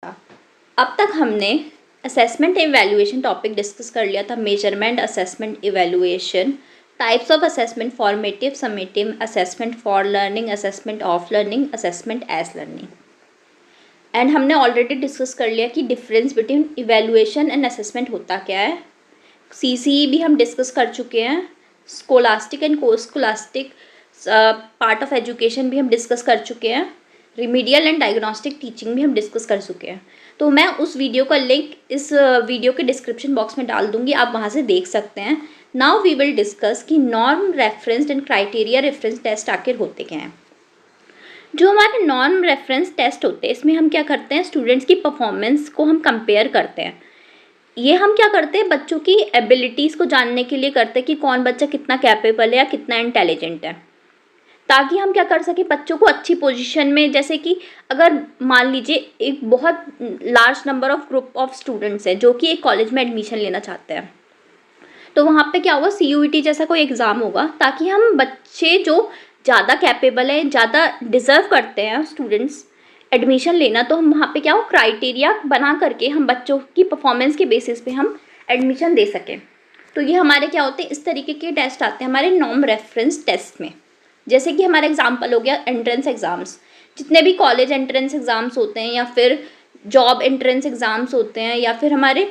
अब तक हमने असेसमेंट इवैल्यूएशन टॉपिक डिस्कस कर लिया था, measurement, assessment, evaluation, types of assessment, formative, summative, assessment for learning, assessment of learning, assessment as learning. And हमने already discuss कर लिया कि difference between evaluation and assessment होता क्या है। सीसीई भी हम डिस्कस कर चुके हैं, स्कोलास्टिक एंड को स्कोलास्टिक पार्ट ऑफ एजुकेशन भी हम डिस्कस कर चुके हैं, रिमीडियल एंड डायग्नोस्टिक टीचिंग भी हम डिस्कस कर चुके हैं। तो मैं उस वीडियो का लिंक इस वीडियो के डिस्क्रिप्शन बॉक्स में डाल दूंगी, आप वहाँ से देख सकते हैं। नाउ वी विल डिस्कस कि norm reference and criteria reference test आखिर होते क्या हैं। जो हमारे नॉर्म रेफरेंस टेस्ट होते हैं, इसमें हम क्या करते हैं, स्टूडेंट्स की परफॉर्मेंस को हम कंपेयर करते हैं। ये हम क्या करते हैं, बच्चों की एबिलिटीज़ को जानने के लिए करते हैं कि कौन बच्चा कितना कैपेबल है या कितना इंटेलिजेंट है, ताकि हम क्या कर सकें, बच्चों को अच्छी पोजीशन में, जैसे कि अगर मान लीजिए एक बहुत large number of group of students हैं जो कि एक कॉलेज में एडमिशन लेना चाहते हैं, तो वहाँ पे क्या होगा, सीयूईटी जैसा कोई एग्ज़ाम होगा, ताकि हम बच्चे जो ज़्यादा कैपेबल हैं, ज़्यादा डिज़र्व करते हैं स्टूडेंट्स एडमिशन लेना, तो हम वहाँ पे क्या हो, क्राइटेरिया बना करके हम बच्चों की परफॉर्मेंस के बेसिस पे हम एडमिशन दे सकें। तो ये हमारे क्या होते हैं, इस तरीके के टेस्ट आते हैं हमारे नॉर्म रेफरेंस टेस्ट में। जैसे कि हमारा एग्जाम्पल हो गया एंट्रेंस एग्ज़ाम्स, जितने भी कॉलेज एंट्रेंस एग्ज़ाम्स होते हैं या फिर जॉब एंट्रेंस एग्ज़ाम्स होते हैं या फिर हमारे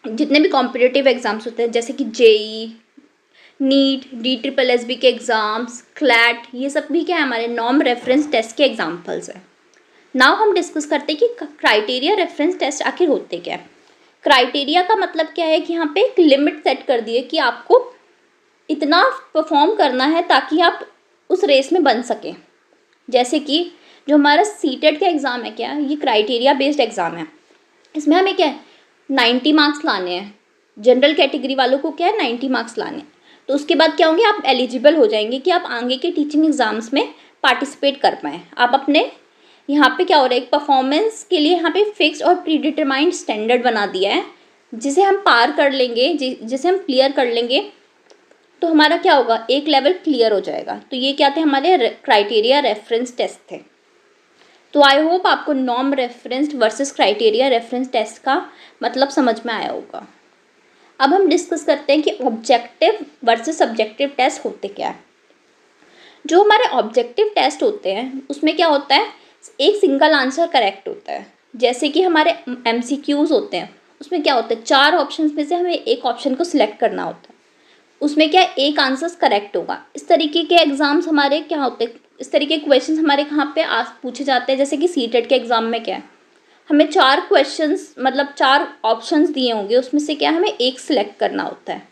जितने भी कॉम्पिटिटिव एग्ज़ाम्स होते हैं, जैसे कि जेई, नीट, DSSB के एग्ज़ाम्स, क्लैट, ये सब भी क्या है, हमारे नॉर्म रेफरेंस टेस्ट के एग्जाम्पल्स हैं। नाउ हम डिस्कस करते हैं कि क्राइटेरिया रेफरेंस टेस्ट आखिर होते क्या है। क्राइटेरिया का मतलब क्या है कि यहाँ पे एक लिमिट सेट कर दी है कि आपको इतना परफॉर्म करना है ताकि आप उस रेस में बन सकें। जैसे कि जो हमारा सीटेट का एग्ज़ाम है, क्या ये क्राइटेरिया बेस्ड एग्ज़ाम है, इसमें हमें क्या है 90 मार्क्स लाने हैं। जनरल कैटेगरी वालों को क्या है 90 मार्क्स लाने हैं, तो उसके बाद क्या होंगे, आप एलिजिबल हो जाएंगे कि आप आगे के टीचिंग एग्ज़ाम्स में पार्टिसिपेट कर पाएँ। आप अपने यहाँ पे क्या हो रहा है, एक परफॉर्मेंस के लिए यहाँ पे फिक्स्ड और प्री डिटरमाइंड स्टैंडर्ड बना दिया है, जिसे हम पार कर लेंगे, जिसे हम क्लियर कर लेंगे, तो हमारा क्या होगा, एक लेवल क्लियर हो जाएगा। तो ये क्या थे, हमारे क्राइटेरिया रेफरेंस टेस्ट थे। तो आई होप आपको norm reference versus criteria reference test का मतलब समझ में आया होगा। अब हम डिस्कस करते हैं कि ऑब्जेक्टिव वर्सेस सब्जेक्टिव टेस्ट होते क्या है। जो हमारे ऑब्जेक्टिव टेस्ट होते हैं उसमें क्या होता है, एक सिंगल आंसर करेक्ट होता है। जैसे कि हमारे MCQs होते हैं, उसमें क्या होता है, 4 ऑप्शन में से हमें एक ऑप्शन को सिलेक्ट करना होता है, उसमें क्या एक आंसर करेक्ट होगा। इस तरीके के एग्ज़ाम्स हमारे क्या होते हैं, इस तरीके के क्वेश्चंस हमारे कहाँ पे पूछे जाते हैं। जैसे कि सीटेट के एग्ज़ाम में क्या है, हमें 4 क्वेश्चंस मतलब 4 ऑप्शंस दिए होंगे, उसमें से क्या हमें एक सिलेक्ट करना होता है।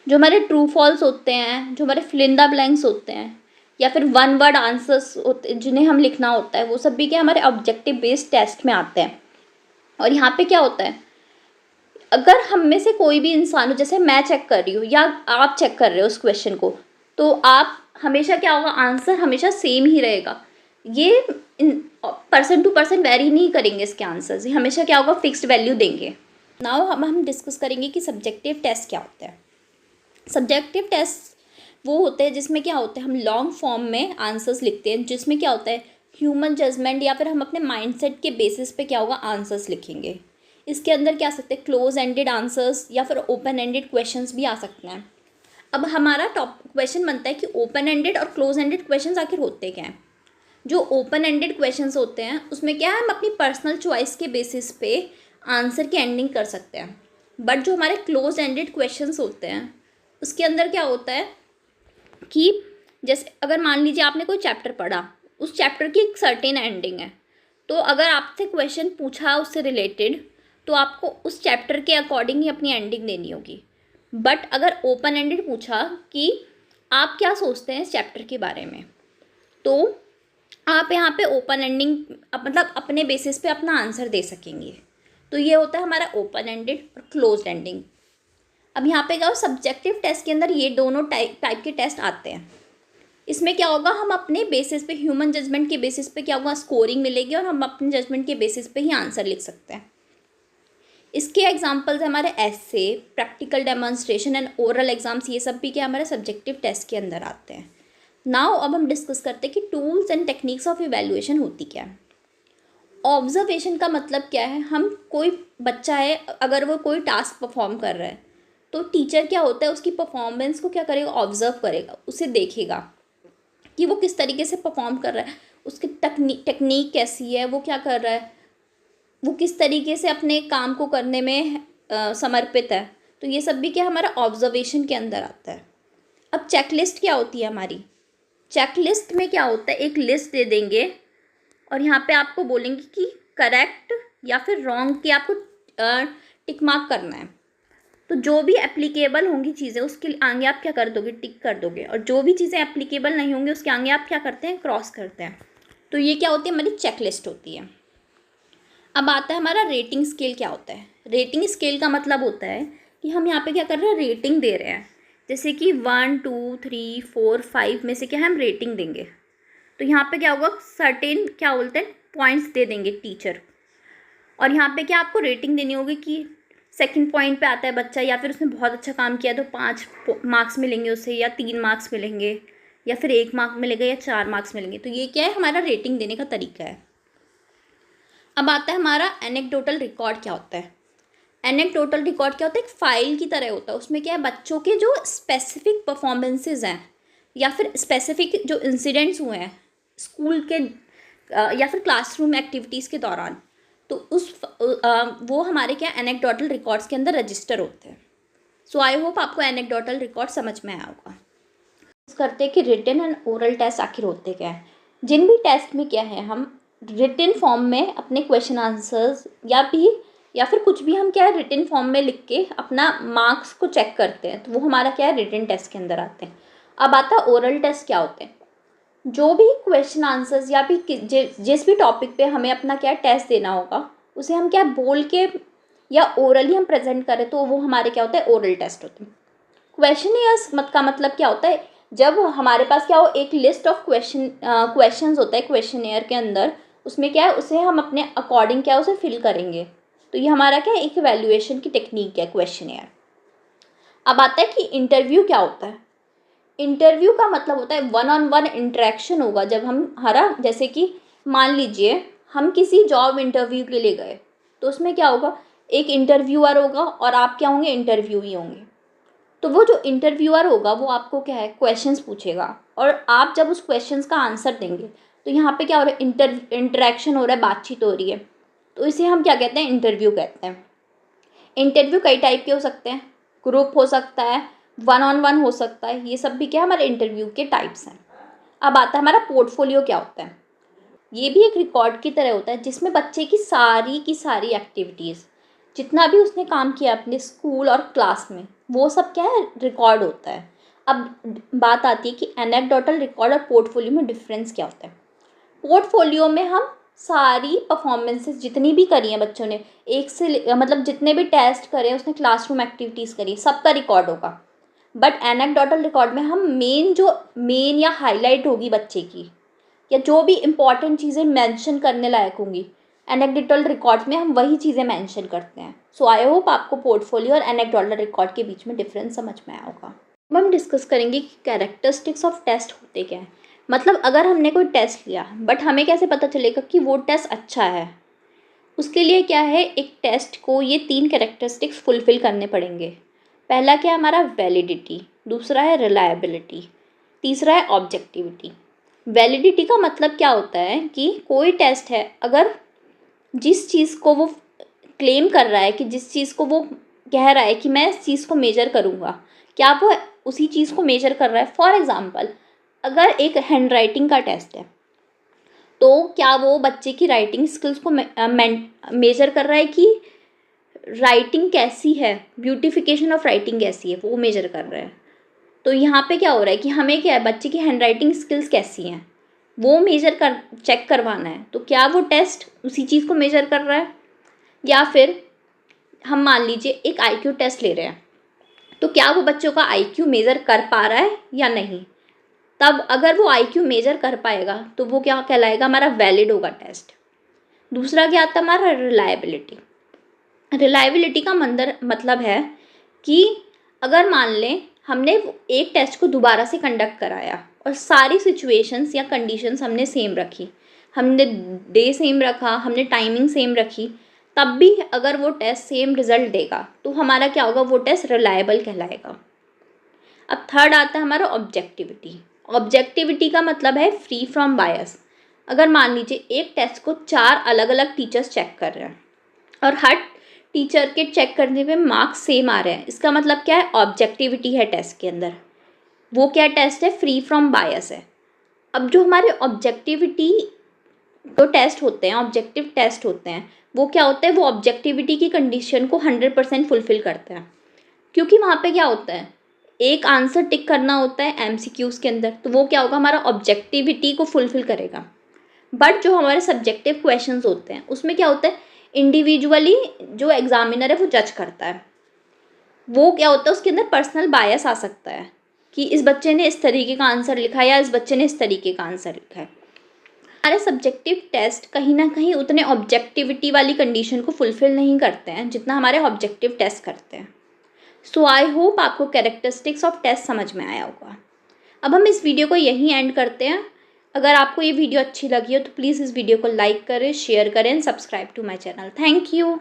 जो हमारे ट्रू फॉल्स होते हैं, जो हमारे फिल इन द ब्लैंक्स होते हैं, या फिर वन वर्ड आंसर्स होते हैं जिन्हें हम लिखना होता है, वो सब भी क्या हमारे ऑब्जेक्टिव बेस्ड टेस्ट में आते हैं। और यहाँ पे क्या होता है, अगर हम में से कोई भी इंसान हो, जैसे मैं चेक कर रही हूँ या आप चेक कर रहे हो उस क्वेश्चन को, तो आप हमेशा क्या होगा, आंसर हमेशा सेम ही रहेगा। ये पर्सन टू पर्सन वेरी नहीं करेंगे इसके आंसर्स, ये हमेशा क्या होगा, फिक्स्ड वैल्यू देंगे। नाउ हम डिस्कस करेंगे कि सब्जेक्टिव टेस्ट क्या होता है। सब्जेक्टिव टेस्ट वो होते हैं जिसमें क्या होता है, हम लॉन्ग फॉर्म में आंसर्स लिखते हैं, जिसमें क्या होता है ह्यूमन जजमेंट या फिर हम अपने माइंडसेट के बेसिस पे क्या होगा आंसर्स लिखेंगे। इसके अंदर क्या आ सकते हैं, क्लोज एंडेड आंसर्स या फिर ओपन एंडेड क्वेश्चंस भी आ सकते हैं। अब हमारा टॉप क्वेश्चन बनता है कि ओपन एंडेड और क्लोज एंडेड क्वेश्चंस आखिर होते क्या हैं। जो ओपन एंडेड क्वेश्चंस होते हैं उसमें क्या है, हम अपनी पर्सनल चॉइस के बेसिस पे आंसर की एंडिंग कर सकते हैं। बट जो हमारे क्लोज एंडेड क्वेश्चंस होते हैं उसके अंदर क्या होता है कि जैसे अगर मान लीजिए आपने कोई चैप्टर पढ़ा, उस चैप्टर की एक सर्टेन एंडिंग है, तो अगर आपसे क्वेश्चन पूछा उससे रिलेटेड, तो आपको उस चैप्टर के अकॉर्डिंग ही अपनी एंडिंग देनी होगी। बट अगर ओपन एंडेड पूछा कि आप क्या सोचते हैं इस चैप्टर के बारे में, तो आप यहाँ पे ओपन एंडिंग मतलब अपने बेसिस पे अपना आंसर दे सकेंगे। तो ये होता है हमारा ओपन एंडेड और क्लोज एंडिंग। अब यहाँ पे क्या हो, सब्जेक्टिव टेस्ट के अंदर ये दोनों टाइप के टेस्ट आते हैं। इसमें क्या होगा, हम अपने बेसिस पे ह्यूमन जजमेंट के बेसिस पे क्या होगा, स्कोरिंग मिलेगी और हम अपने जजमेंट के बेसिस पे ही आंसर लिख सकते हैं। इसके एग्जांपल्स हमारे essays, practical demonstration and oral exams, ये सब भी क्या हमारे सब्जेक्टिव टेस्ट के अंदर आते हैं। नाउ अब हम डिस्कस करते हैं कि tools and techniques of evaluation होती क्या है। ऑब्जर्वेशन का मतलब क्या है, हम कोई बच्चा है अगर वो कोई टास्क परफॉर्म कर रहा है तो टीचर क्या होता है उसकी परफॉर्मेंस को क्या करेगा, ऑब्जर्व करेगा, उसे देखेगा कि वो किस तरीके से परफॉर्म कर रहा है, उसकी टेक्निक कैसी है, वो क्या कर रहा है, वो किस तरीके से अपने काम को करने में समर्पित है। तो ये सब भी क्या हमारा ऑब्जर्वेशन के अंदर आता है। अब चेकलिस्ट क्या होती है हमारी, चेकलिस्ट में क्या होता है, एक लिस्ट दे देंगे और यहाँ पे आपको बोलेंगे कि करेक्ट या फिर रॉन्ग की आपको टिक मार्क करना है। तो जो भी एप्लीकेबल होंगी चीज़ें उसके आगे आप क्या कर दोगे, टिक कर दोगे, और जो भी चीज़ें एप्लीकेबल नहीं होंगी उसके आगे आप क्या करते हैं, क्रॉस करते हैं। तो ये क्या होती है, हमारी चेकलिस्ट होती है। अब आता है हमारा रेटिंग स्केल क्या होता है। रेटिंग स्केल का मतलब होता है कि हम यहाँ पे क्या कर रहे हैं, रेटिंग दे रहे हैं। जैसे कि 1 2 3 4 5 में से क्या है हम रेटिंग देंगे। तो यहाँ पे क्या होगा, सर्टेन क्या बोलते हैं पॉइंट्स दे देंगे टीचर, और यहाँ पे क्या आपको रेटिंग देनी होगी कि सेकंड पॉइंट पे आता है बच्चा या फिर उसने बहुत अच्छा काम किया तो 5 मार्क्स मिलेंगे उसे, या 3 मार्क्स मिलेंगे, या फिर 1 मार्क मिलेगा, या 4 मार्क्स मिलेंगे। तो ये क्या है, हमारा रेटिंग देने का तरीका है। अब आता है हमारा एनेक्डोटल रिकॉर्ड क्या होता है। एनेक्डोटल रिकॉर्ड क्या होता है, एक फ़ाइल की तरह होता है। उसमें क्या है, बच्चों के जो स्पेसिफिक परफॉर्मेंसेज हैं या फिर स्पेसिफिक जो इंसिडेंट्स हुए हैं स्कूल के या फिर क्लासरूम एक्टिविटीज़ के दौरान, तो वो हमारे क्या एनेक्डोटल रिकॉर्ड्स के अंदर रजिस्टर होते हैं। सो आई होप आपको एनेक्डोटल रिकॉर्ड समझ में आया होगा। करते हैं कि रिटन एंड ओरल टेस्ट आखिर होते क्या है। जिन भी टेस्ट में क्या है, हम रिटन फॉर्म में अपने क्वेश्चन आंसर्स या फिर कुछ भी हम क्या है रिटन फॉर्म में लिख के अपना मार्क्स को चेक करते हैं, तो वो हमारा क्या है रिटन टेस्ट के अंदर आते हैं। अब आता है ओरल टेस्ट क्या होते हैं। जो भी क्वेश्चन आंसर्स या भी जिस भी टॉपिक पे हमें अपना क्या टेस्ट देना होगा उसे हम क्या बोल के या ओरली हम प्रेजेंट करें, तो वो हमारे क्या होता है ओरल टेस्ट होते हैं। क्वेश्चनियर्स का मतलब क्या होता है, जब हमारे पास क्या हो एक लिस्ट ऑफ क्वेश्चंस होता है क्वेश्चनियर के अंदर, उसमें क्या है उसे हम अपने अकॉर्डिंग क्या है उसे फिल करेंगे। तो ये हमारा क्या है एक इवैल्यूएशन की टेक्निक है क्वेश्चनियर। अब आता है कि इंटरव्यू क्या होता है। इंटरव्यू का मतलब होता है 1-on-1 इंटरेक्शन होगा। जब हम जैसे कि मान लीजिए हम किसी जॉब इंटरव्यू के लिए गए, तो उसमें क्या होगा, एक इंटरव्यूअर होगा और आप क्या होंगे, इंटरव्यूई होंगे। तो वो जो इंटरव्यूअर होगा वो आपको क्या है क्वेश्चंस पूछेगा, और आप जब उस क्वेश्चंस का आंसर देंगे तो यहाँ पे क्या हो रहा है, इंटरेक्शन हो रहा है, बातचीत हो रही है। तो इसे हम क्या कहते हैं, इंटरव्यू कहते हैं। इंटरव्यू कई टाइप के हो सकते हैं, ग्रुप हो सकता है, 1-on-1 हो सकता है, ये सब भी क्या हमारे इंटरव्यू के टाइप्स हैं। अब आता है हमारा पोर्टफोलियो क्या होता है। ये भी एक रिकॉर्ड की तरह होता है जिसमें बच्चे की सारी एक्टिविटीज़, जितना भी उसने काम किया अपने स्कूल और क्लास में, वो सब क्या है रिकॉर्ड होता है। अब बात आती है कि एनेक्डोटल रिकॉर्ड और पोर्टफोलियो में डिफरेंस क्या होता है। पोर्टफोलियो में हम सारी परफॉर्मेंसेस जितनी भी करी हैं बच्चों ने, एक से मतलब जितने भी टेस्ट करे उसने, क्लासरूम एक्टिविटीज़ करी, सबका रिकॉर्ड होगा। बट एनेक्डोटल रिकॉर्ड में हम मेन या हाईलाइट होगी बच्चे की, या जो भी इम्पॉर्टेंट चीज़ें मेंशन करने लायक होंगी, एनेक्डोटल रिकॉर्ड में हम वही चीज़ें मेंशन करते हैं। सो आई होप आपको पोर्टफोलियो और एनेक्डोटल रिकॉर्ड के बीच में डिफरेंस समझ में आया होगा। अब हम डिस्कस करेंगे कि कैरेक्टरिस्टिक्स ऑफ टेस्ट होते क्या हैं। मतलब अगर हमने कोई टेस्ट लिया बट हमें कैसे पता चलेगा कि वो टेस्ट अच्छा है, उसके लिए क्या है, एक टेस्ट को ये 3 कैरेक्टरिस्टिक्स फुलफिल करने पड़ेंगे। पहला क्या है हमारा वैलिडिटी, दूसरा है रिलायबिलिटी, तीसरा है ऑब्जेक्टिविटी। वैलिडिटी का मतलब क्या होता है कि कोई टेस्ट है, अगर जिस चीज़ को वो क्लेम कर रहा है, कि जिस चीज़ को वो कह रहा है कि मैं इस चीज़ को मेजर करूँगा, क्या वो उसी चीज़ को मेजर कर रहा है। फॉर एग्ज़ाम्पल, अगर एक हैंड राइटिंग का टेस्ट है तो क्या वो बच्चे की राइटिंग स्किल्स को मेजर कर रहा है कि राइटिंग कैसी है, ब्यूटिफिकेशन ऑफ राइटिंग कैसी है, वो मेजर कर रहा है। तो यहाँ पे क्या हो रहा है कि हमें क्या है, बच्चे की हैंड राइटिंग स्किल्स कैसी हैं वो चेक करवाना है। तो क्या वो टेस्ट उसी चीज़ को मेजर कर रहा है, या फिर हम मान लीजिए एक आईक्यू टेस्ट ले रहे हैं, तो क्या वो बच्चों का आईक्यू मेजर कर पा रहा है या नहीं। तब अगर वो आईक्यू मेजर कर पाएगा तो वो क्या कहलाएगा, हमारा वैलिड होगा टेस्ट। दूसरा क्या आता है हमारा रिलायबिलिटी। रिलायबिलिटी का मतलब है कि अगर मान लें हमने एक टेस्ट को दोबारा से कंडक्ट कराया और सारी सिचुएशंस या कंडीशंस हमने सेम रखी, हमने डे सेम रखा, हमने टाइमिंग सेम रखी, तब भी अगर वो टेस्ट सेम रिजल्ट देगा तो हमारा क्या होगा, वो टेस्ट रिलायबल कहलाएगा। अब थर्ड आता है हमारा ऑब्जेक्टिविटी। ऑब्जेक्टिविटी का मतलब है फ्री फ्रॉम बायस। अगर मान लीजिए एक टेस्ट को 4 अलग अलग टीचर्स चेक कर रहे हैं और हर टीचर के चेक करने में मार्क्स सेम आ रहे हैं, इसका मतलब क्या है, ऑब्जेक्टिविटी है टेस्ट के अंदर। वो क्या टेस्ट है, फ्री फ्रॉम बायस है। अब जो हमारे ऑब्जेक्टिविटी जो टेस्ट होते हैं, ऑब्जेक्टिव टेस्ट होते हैं, वो क्या होता है, वो ऑब्जेक्टिविटी की कंडीशन को 100% फुलफिल करते हैं। क्योंकि वहाँ पे क्या होता है, एक आंसर टिक करना होता है एमसीक्यूज़ के अंदर, तो वो क्या होगा, हमारा ऑब्जेक्टिविटी को फुलफिल करेगा। बट जो हमारे सब्जेक्टिव क्वेश्चंस होते हैं उसमें क्या होता है, इंडिविजुअली जो एग्जामिनर है वो जज करता है। वो क्या होता है, उसके अंदर पर्सनल बायस आ सकता है कि इस बच्चे ने इस तरीके का आंसर लिखा है या इस बच्चे ने इस तरीके का आंसर लिखा है। हमारे सब्जेक्टिव टेस्ट कहीं ना कहीं उतने ऑब्जेक्टिविटी वाली कंडीशन को फुलफिल नहीं करते हैं जितना हमारे ऑब्जेक्टिव टेस्ट करते हैं। सो आई होप आपको कैरेक्टरिस्टिक्स ऑफ टेस्ट समझ में आया होगा। अब हम इस वीडियो को यहीं एंड करते हैं। अगर आपको ये वीडियो अच्छी लगी हो तो प्लीज़ इस वीडियो को लाइक करें, शेयर करें and subscribe to my channel. Thank you.